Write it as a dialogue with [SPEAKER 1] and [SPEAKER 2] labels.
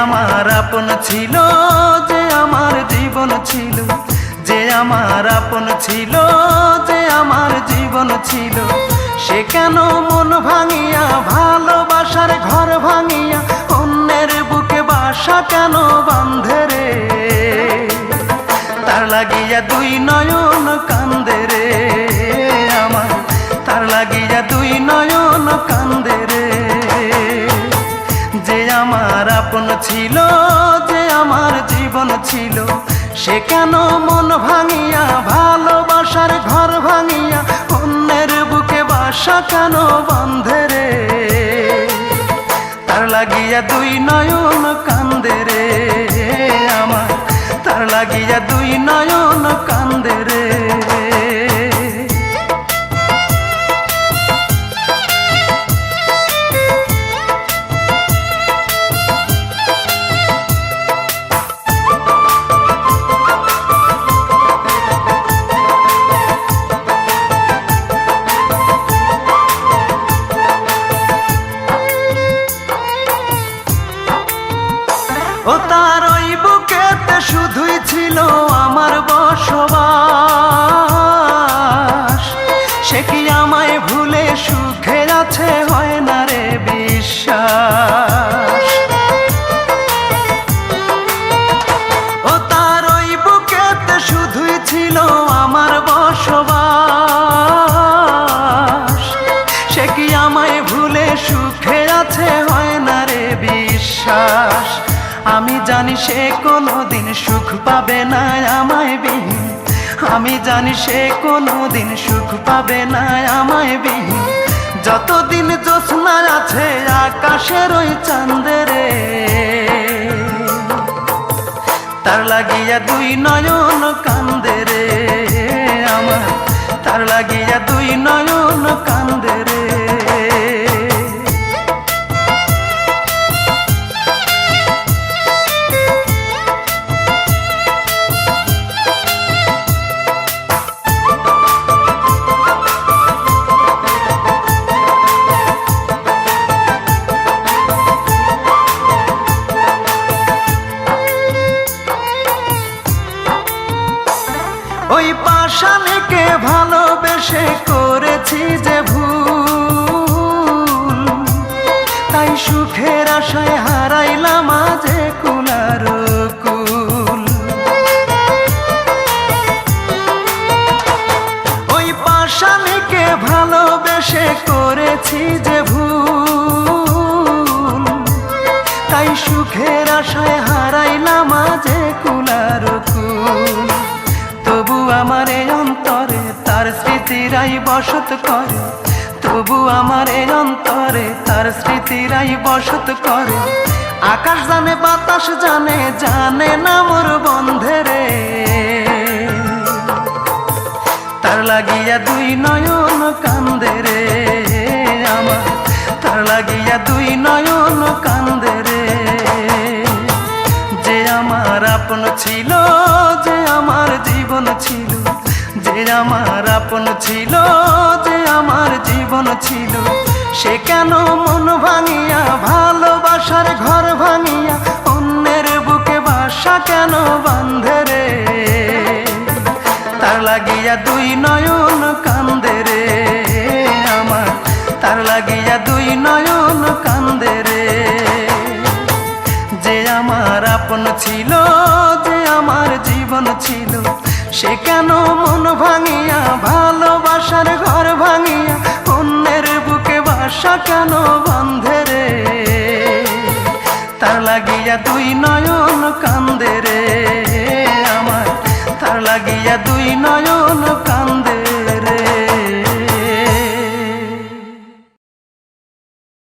[SPEAKER 1] আমার আপন ছিল, যে আমার জীবন ছিল, যে আমার আপন ছিল, যে আমার জীবন ছিল, সে কেন মন ভাঙিয়া ভালোবাসার ঘর ভাঙিয়া অন্যের বুকে বাসা কেন বাঁধে রে? তার লাগিয়া দুই নয়ন কান্দে রে আমার, তার লাগিয়া দুই নয়ন কান্দে রে। যে আমার আপন ছিল, যে আমার জীবন ছিল, সে কেন মন ভাঙিয়া ভালোবাসার ঘর ভাঙিয়া অন্যের বুকে বাসা কেন বাঁধে রে? তার লাগিয়া দুই নয়ন কান্দে রে আমার, তার লাগিয়া দুই নয়ন কান্দে রে। ও তার ওই বুকেতে শুধুই ছিল আমার বসবাস, সে কি আমায় ভুলে সুখে আছে হয় না রে বিশ্বাস? ও তার ওই বুকেতে শুধুই ছিল আমার বসবাস, সে কি আমায় ভুলে সুখে আছে হয় না রে বিশ্বাস? আমি জানি সে কোনোদিন সুখ পাবে না আমায় বিহীন, আমি জানি সে কোনোদিন সুখ পাবে না আমায় বিহীন। যতদিন জ্যোৎস্না আছে আকাশের ওই চাঁদে রে, তার লাগিয়া দুই নয়ন কান্দে রে আমার, তার লাগিয়া দুই নয়ন কান্দে রে। ওই পাষাণীকে ভালোবেসে করেছি যে ভুল, তাই সুখের আশায় হারাইলাম আজে কুলার কুল। ওই পাষাণীকে ভালোবেসে করেছি যে ভুল, তাই সুখের আশায় হারাইলাম আজে কুলার কুল। তবু আমার এই অন্তরে তার স্মৃতিরাই বসত করে, তবু আমার এই অন্তরে তার স্মৃতিরাই বসত করে। আকাশ জানে বাতাস জানে, জানে না মোর বন্ধে রে। তার লাগিয়া দুই নয়ন কান্দে রে আমার, তার লাগিয়া দুই নয়ন কান্দে রে। যে আমার আপন ছিল, যে আমার জীবন ছিল, যে আমার আপন ছিল, যে আমার জীবন ছিল, সে কেন মন ভাঙিয়া ভালোবাসার ঘর ভাঙিয়া অন্যের বুকে বাসা কেন বাঁধে রে? তার লাগিয়া দুই নয়ন কান্দে রে আমার, তার লাগিয়া দুই নয়ন কান্দে রে। যে আমার আপন ছিল, যে আমার জীবন ছিল, সে কেন মন ভাঙিয়া ভালোবাসার ঘর ভাঙিয়া অন্যের বুকে বাসা কেন বাঁধে রে? তার লাগিয়া দুই নয়ন কান্দে রে আমার, তার লাগিয়া দুই নয়ন কান্দে।